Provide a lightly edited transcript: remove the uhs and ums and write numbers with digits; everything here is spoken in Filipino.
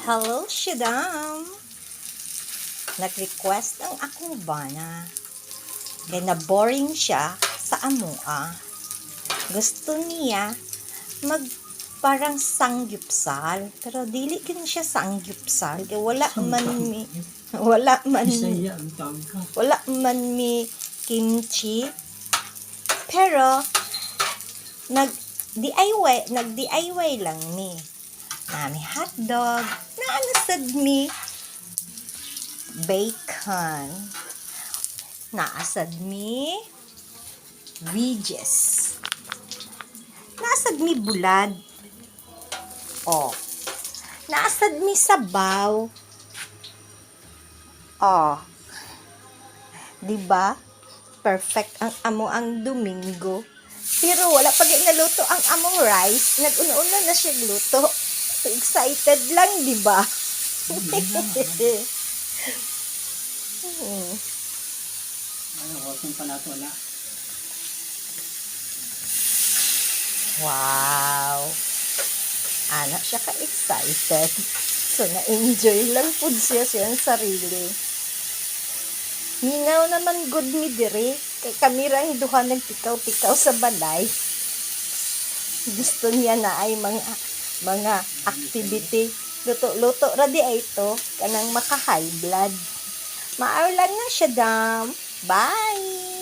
Hello, Shadam! Nag-request ang akong bana. Kaya na-boring siya sa amua. Gusto niya parang sangyupsal. Pero dili kin siya sangyupsal. Kaya wala man mi kimchi. Pero nag-DIY lang mi. Nami hotdog, naanasad mi bacon, naasad mi veggies, naasad mi bulad, naasad mi sabaw, diba? Perfect ang amo ang Domingo. Pero wala pa din naluto ang among rice. Nag-una-una na siya luto. So excited lang, diba? Wow! Anak siya ka-excited. So, na-enjoy lang po siya siyang sarili. Minaw naman good mi dire. Kay kami rang duha nagtikaw-tikaw sa balay. Gusto niya na ay mga activity. Luto-luto ra di ay ito. Kanang maka-high blood. Maaw lang na siya, dam. Bye!